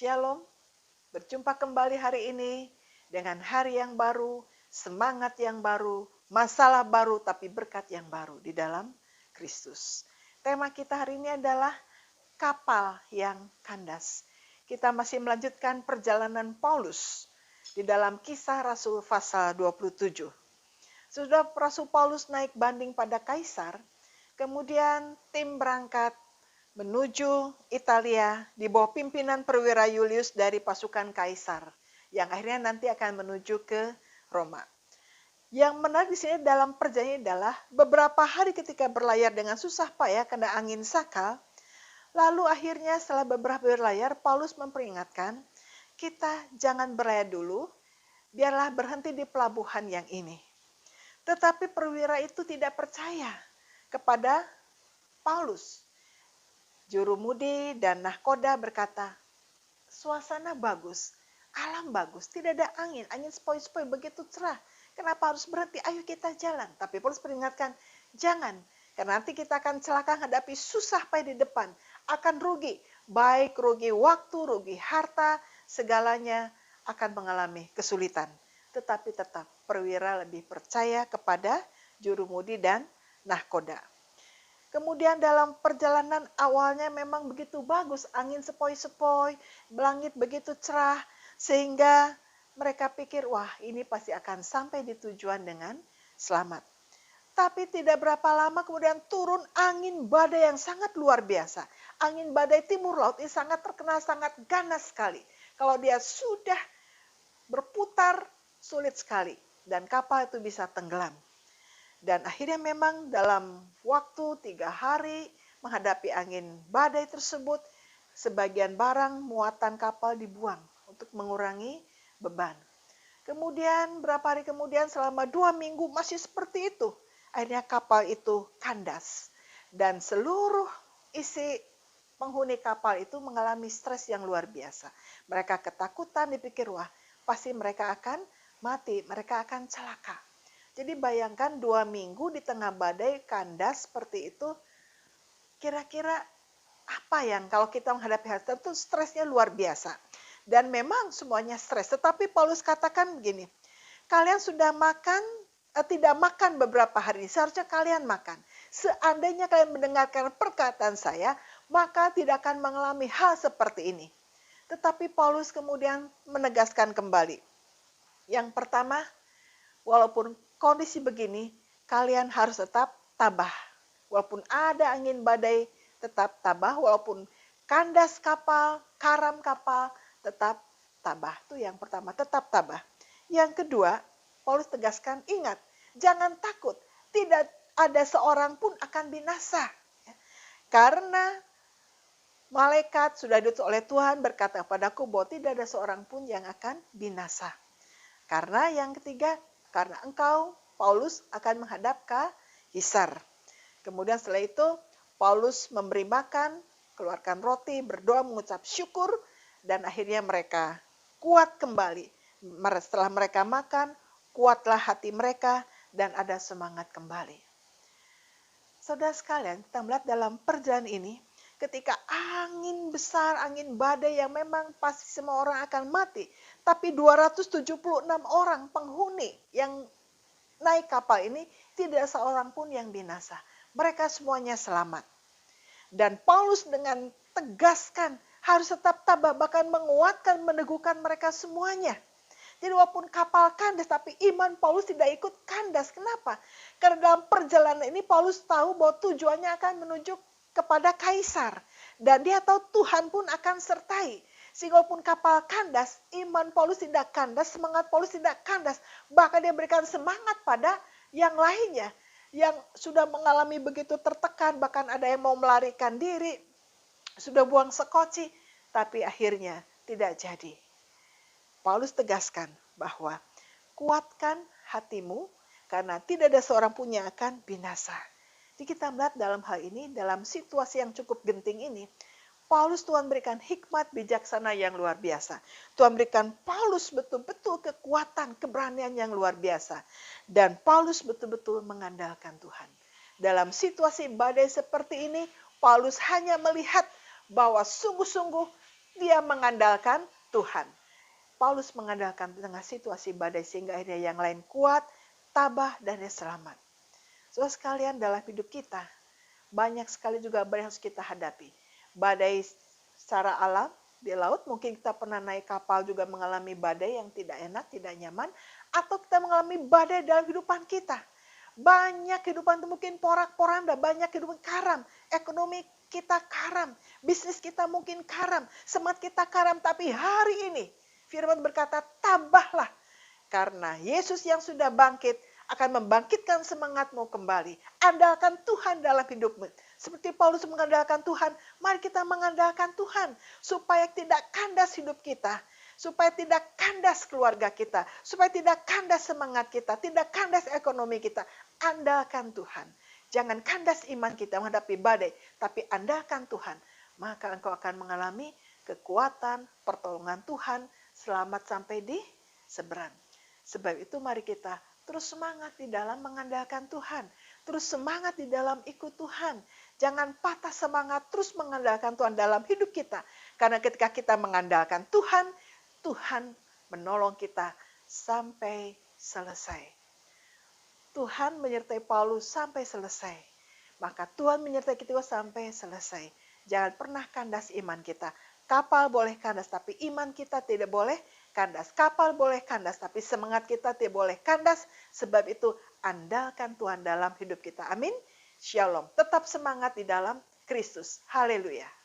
Shalom, berjumpa kembali hari ini dengan hari yang baru, semangat yang baru, masalah baru tapi berkat yang baru di dalam Kristus. Tema kita hari ini adalah kapal yang kandas. Kita masih melanjutkan perjalanan Paulus di dalam Kisah Rasul pasal 27. Sudah Rasul Paulus naik banding pada Kaisar, kemudian tim berangkat menuju Italia di bawah pimpinan perwira Julius dari pasukan Kaisar yang akhirnya nanti akan menuju ke Roma. Yang menarik di sini dalam perjanjian adalah beberapa hari ketika berlayar dengan susah payah kena angin sakal, lalu akhirnya setelah beberapa berlayar Paulus memperingatkan, kita jangan berlayar dulu, biarlah berhenti di pelabuhan yang ini. Tetapi perwira itu tidak percaya kepada Paulus. Jurumudi dan nahkoda berkata, suasana bagus, alam bagus, tidak ada angin, angin sepoi-sepoi begitu cerah. Kenapa harus berhenti? Ayo kita jalan. Tapi Paulus peringatkan, jangan, karena nanti kita akan celaka hadapi susah payah di depan, akan rugi, baik rugi waktu, rugi harta, segalanya akan mengalami kesulitan. Tetapi tetap perwira lebih percaya kepada jurumudi dan nahkoda. Kemudian dalam perjalanan awalnya memang begitu bagus, angin sepoi-sepoi, langit begitu cerah, sehingga mereka pikir, wah ini pasti akan sampai di tujuan dengan selamat. Tapi tidak berapa lama kemudian turun angin badai yang sangat luar biasa. Angin badai timur laut ini sangat terkenal, sangat ganas sekali. Kalau dia sudah berputar, sulit sekali. Dan kapal itu bisa tenggelam. Dan akhirnya memang dalam waktu 3 hari menghadapi angin badai tersebut, sebagian barang muatan kapal dibuang untuk mengurangi beban. Kemudian berapa hari kemudian selama 2 minggu masih seperti itu. Akhirnya kapal itu kandas. Dan seluruh isi penghuni kapal itu mengalami stres yang luar biasa. Mereka ketakutan, dipikir wah pasti mereka akan mati, mereka akan celaka. Jadi bayangkan 2 minggu di tengah badai kandas seperti itu, kira-kira apa yang kalau kita menghadapi hal itu stresnya luar biasa. Dan memang semuanya stres, tetapi Paulus katakan begini, kalian sudah makan, tidak makan beberapa hari, seharusnya kalian makan. Seandainya kalian mendengarkan perkataan saya, maka tidak akan mengalami hal seperti ini. Tetapi Paulus kemudian menegaskan kembali. Yang pertama, walaupun kondisi begini, kalian harus tetap tabah. Walaupun ada angin badai, tetap tabah. Walaupun kandas kapal, karam kapal, tetap tabah. Itu yang pertama, tetap tabah. Yang kedua, Paulus tegaskan, ingat, jangan takut. Tidak ada seorang pun akan binasa. Karena malaikat sudah diutus oleh Tuhan berkata kepadaku bahwa tidak ada seorang pun yang akan binasa. Karena yang ketiga, karena engkau, Paulus, akan menghadap kaisar. Kemudian setelah itu, Paulus memberi makan, keluarkan roti, berdoa, mengucap syukur, dan akhirnya mereka kuat kembali. Setelah mereka makan, kuatlah hati mereka, dan ada semangat kembali. Saudara sekalian, kita melihat dalam perjalanan ini, ketika angin besar, angin badai yang memang pasti semua orang akan mati. Tapi 276 orang penghuni yang naik kapal ini tidak seorang pun yang binasa. Mereka semuanya selamat. Dan Paulus dengan tegaskan harus tetap tabah, bahkan menguatkan, meneguhkan mereka semuanya. Jadi walaupun kapal kandas, tapi iman Paulus tidak ikut kandas. Kenapa? Karena dalam perjalanan ini Paulus tahu bahwa tujuannya akan menuju kepada kaisar. Dan dia tahu Tuhan pun akan sertai. Sehingga walaupun kapal kandas, iman Paulus tidak kandas, semangat Paulus tidak kandas. Bahkan dia berikan semangat pada yang lainnya. Yang sudah mengalami begitu tertekan, bahkan ada yang mau melarikan diri. Sudah buang sekoci, tapi akhirnya tidak jadi. Paulus tegaskan bahwa kuatkan hatimu karena tidak ada seorang pun yang akan binasa. Jadi kita melihat dalam hal ini, dalam situasi yang cukup genting ini, Paulus Tuhan berikan hikmat bijaksana yang luar biasa. Tuhan berikan Paulus betul-betul kekuatan, keberanian yang luar biasa. Dan Paulus betul-betul mengandalkan Tuhan. Dalam situasi badai seperti ini, Paulus hanya melihat bahwa sungguh-sungguh Dia mengandalkan Tuhan. Paulus mengandalkan di tengah situasi badai sehingga akhirnya yang lain kuat, tabah, dan dia selamat. So sekalian dalam hidup kita, banyak sekali juga badai yang harus kita hadapi. Badai secara alam, di laut mungkin kita pernah naik kapal juga mengalami badai yang tidak enak, tidak nyaman. Atau kita mengalami badai dalam kehidupan kita. Banyak kehidupan itu mungkin porak-poranda, banyak kehidupan karam. Ekonomi kita karam, bisnis kita mungkin karam, semangat kita karam. Tapi hari ini firman berkata, tabahlah. Karena Yesus yang sudah bangkit akan membangkitkan semangatmu kembali. Andalkan Tuhan dalam hidupmu. Seperti Paulus mengandalkan Tuhan, mari kita mengandalkan Tuhan. Supaya tidak kandas hidup kita. Supaya tidak kandas keluarga kita. Supaya tidak kandas semangat kita. Tidak kandas ekonomi kita. Andalkan Tuhan. Jangan kandas iman kita menghadapi badai. Tapi andalkan Tuhan. Maka engkau akan mengalami kekuatan, pertolongan Tuhan. Selamat sampai di seberang. Sebab itu mari kita terus semangat di dalam mengandalkan Tuhan. Terus semangat di dalam ikut Tuhan. Jangan patah semangat, terus mengandalkan Tuhan dalam hidup kita. Karena ketika kita mengandalkan Tuhan, Tuhan menolong kita sampai selesai. Tuhan menyertai Paulus sampai selesai. Maka Tuhan menyertai kita sampai selesai. Jangan pernah kandas iman kita. Kapal boleh kandas, tapi iman kita tidak boleh kandas. Kapal boleh kandas, tapi semangat kita tidak boleh kandas. Sebab itu andalkan Tuhan dalam hidup kita. Amin. Shalom. Tetap semangat di dalam Kristus. Haleluya.